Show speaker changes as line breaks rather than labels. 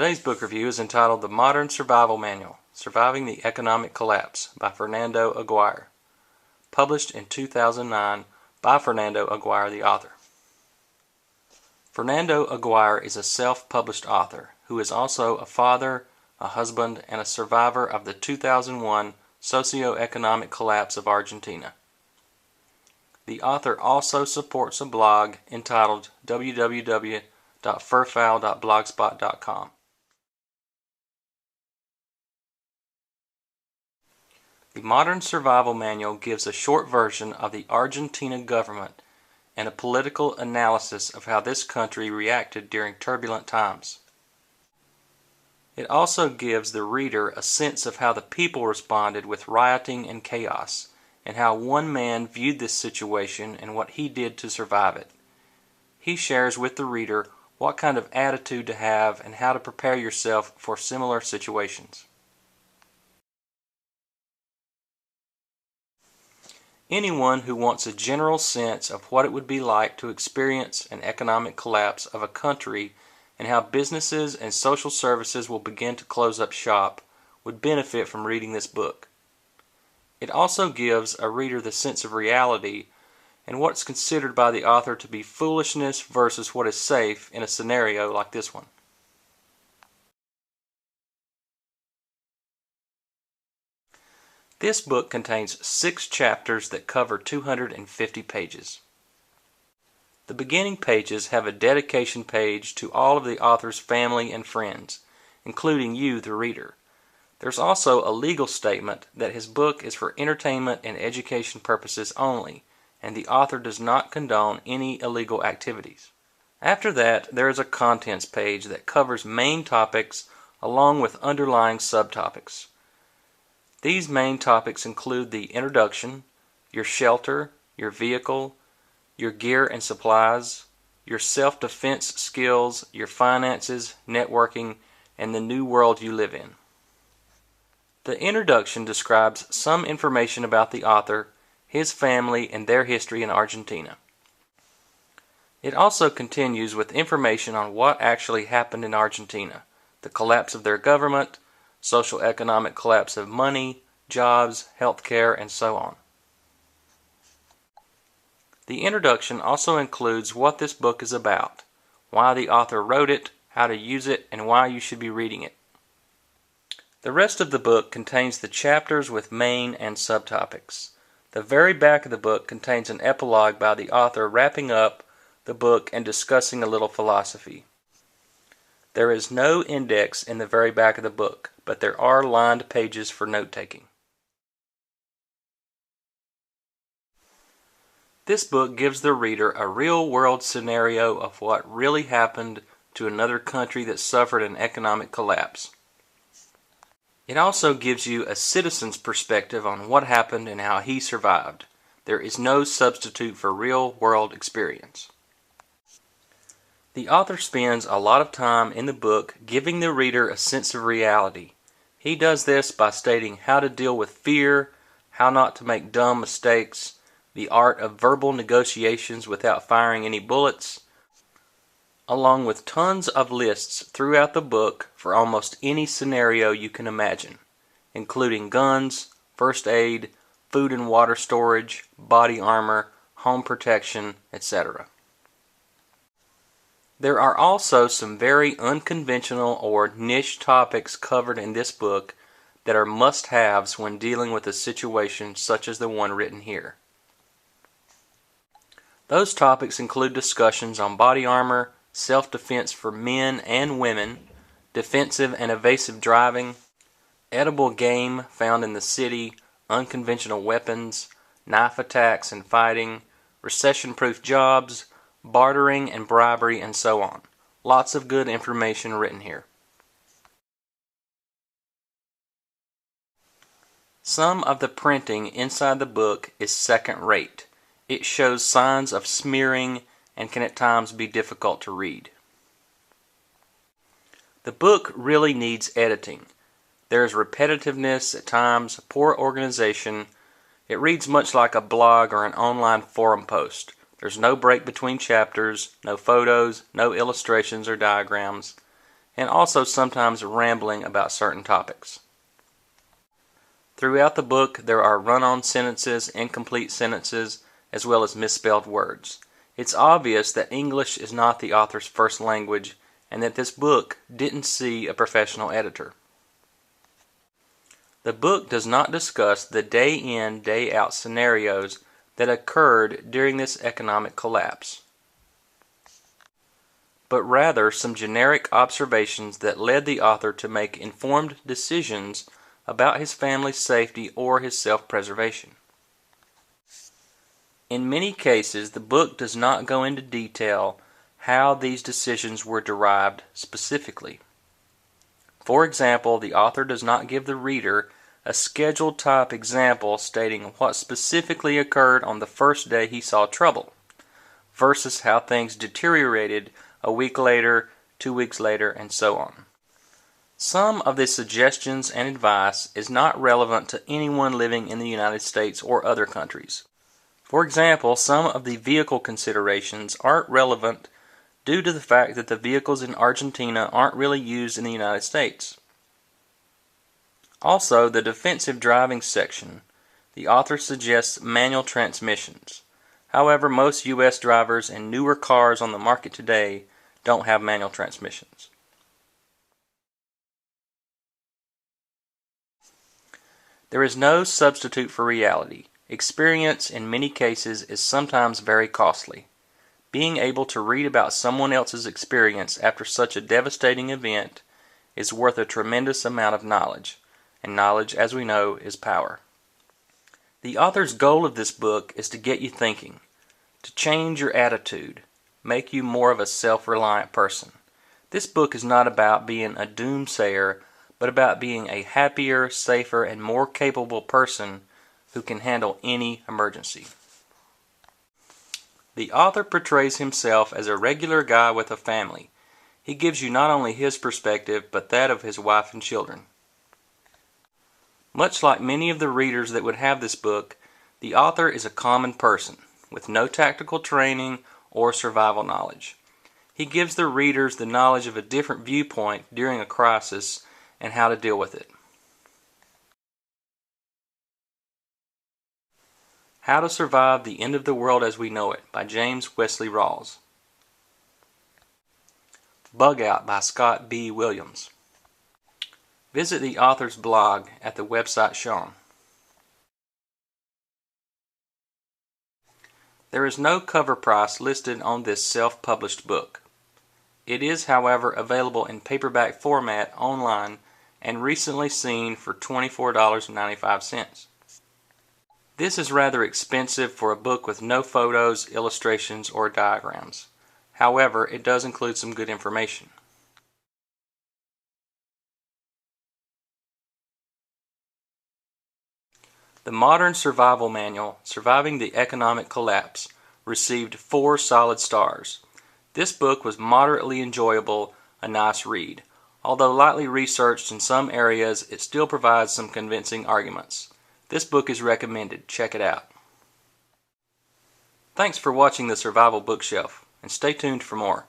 Today's book review is entitled The Modern Survival Manual, Surviving the Economic Collapse by Fernando Aguirre, published in 2009 by Fernando Aguirre, the author. Fernando Aguirre is a self-published author who is also a father, a husband, and a survivor of the 2001 socio-economic collapse of Argentina. The author also supports a blog entitled www.furfowl.blogspot.com. The Modern Survival Manual gives a short version of the Argentina government and a political analysis of how this country reacted during turbulent times. It also gives the reader a sense of how the people responded with rioting and chaos, and how one man viewed this situation and what he did to survive it. He shares with the reader what kind of attitude to have and how to prepare yourself for similar situations. Anyone who wants a general sense of what it would be like to experience an economic collapse of a country and how businesses and social services will begin to close up shop would benefit from reading this book. It also gives a reader the sense of reality and what's considered by the author to be foolishness versus what is safe in a scenario like this one. This book contains 6 chapters that cover 250 pages. The beginning pages have a dedication page to all of the author's family and friends, including you, the reader. There's also a legal statement that his book is for entertainment and education purposes only, and the author does not condone any illegal activities. After that, there is a contents page that covers main topics along with underlying subtopics. These main topics include the introduction, your shelter, your vehicle, your gear and supplies, your self-defense skills, your finances, networking, and the new world you live in. The introduction describes some information about the author, his family, and their history in Argentina. It also continues with information on what actually happened in Argentina, the collapse of their government, social economic collapse of money, jobs, healthcare, and so on. The introduction also includes what this book is about, why the author wrote it, how to use it, and why you should be reading it. The rest of the book contains the chapters with main and subtopics. The very back of the book contains an epilogue by the author wrapping up the book and discussing a little philosophy. There is no index in the very back of the book, but there are lined pages for note-taking. This book gives the reader a real-world scenario of what really happened to another country that suffered an economic collapse. It also gives you a citizen's perspective on what happened and how he survived. There is no substitute for real-world experience. The author spends a lot of time in the book giving the reader a sense of reality. He does this by stating how to deal with fear, how not to make dumb mistakes, the art of verbal negotiations without firing any bullets, along with tons of lists throughout the book for almost any scenario you can imagine, including guns, first aid, food and water storage, body armor, home protection, etc. There are also some very unconventional or niche topics covered in this book that are must-haves when dealing with a situation such as the one written here. Those topics include discussions on body armor, self-defense for men and women, defensive and evasive driving, edible game found in the city, unconventional weapons, knife attacks and fighting, recession-proof jobs, bartering and bribery, and so on. Lots of good information written here. Some of the printing inside the book is second-rate. It shows signs of smearing and can at times be difficult to read. The book really needs editing. There is repetitiveness at times, poor organization. It reads much like a blog or an online forum post. There's no break between chapters, no photos, no illustrations or diagrams. and also sometimes rambling about certain topics. Throughout the book, there are run-on sentences, incomplete sentences, as well as misspelled words. It's obvious that English is not the author's first language and that this book didn't see a professional editor. The book does not discuss the day-in, day-out scenarios that occurred during this economic collapse, but rather some generic observations that led the author to make informed decisions about his family's safety or his self-preservation. In many cases, the book does not go into detail how these decisions were derived specifically. For example, the author does not give the reader a scheduled type example stating what specifically occurred on the first day he saw trouble, versus how things deteriorated a week later, 2 weeks later, and so on. Some of the suggestions and advice is not relevant to anyone living in the United States or other countries. For example, some of the vehicle considerations aren't relevant due to the fact that the vehicles in Argentina aren't really used in the United States. Also, the defensive driving section, the author suggests manual transmissions. However, most U.S. drivers and newer cars on the market today don't have manual transmissions. There is no substitute for reality. Experience in many cases is sometimes very costly. Being able to read about someone else's experience after such a devastating event is worth a tremendous amount of knowledge, and knowledge, as we know, is power. The author's goal of this book is to get you thinking, to change your attitude, make you more of a self-reliant person. This book is not about being a doomsayer, but about being a happier, safer, and more capable person who can handle any emergency. The author portrays himself as a regular guy with a family. He gives you not only his perspective, but that of his wife and children. Much like many of the readers that would have this book, the author is a common person with no tactical training or survival knowledge. He gives the readers the knowledge of a different viewpoint during a crisis and how to deal with it. How to Survive the End of the World as We Know It by James Wesley Rawls. Bug Out by Scott B. Williams. Visit the author's blog at the website shown. There is no cover price listed on this self-published book. It is, however, available in paperback format online and recently seen for $24.95. This is rather expensive for a book with no photos, illustrations, or diagrams. However, it does include some good information. The Modern Survival Manual, Surviving the Economic Collapse, received 4 solid stars. This book was moderately enjoyable, a nice read. Although lightly researched in some areas, it still provides some convincing arguments. This book is recommended. Check it out. Thanks for watching the Survival Bookshelf, and stay tuned for more.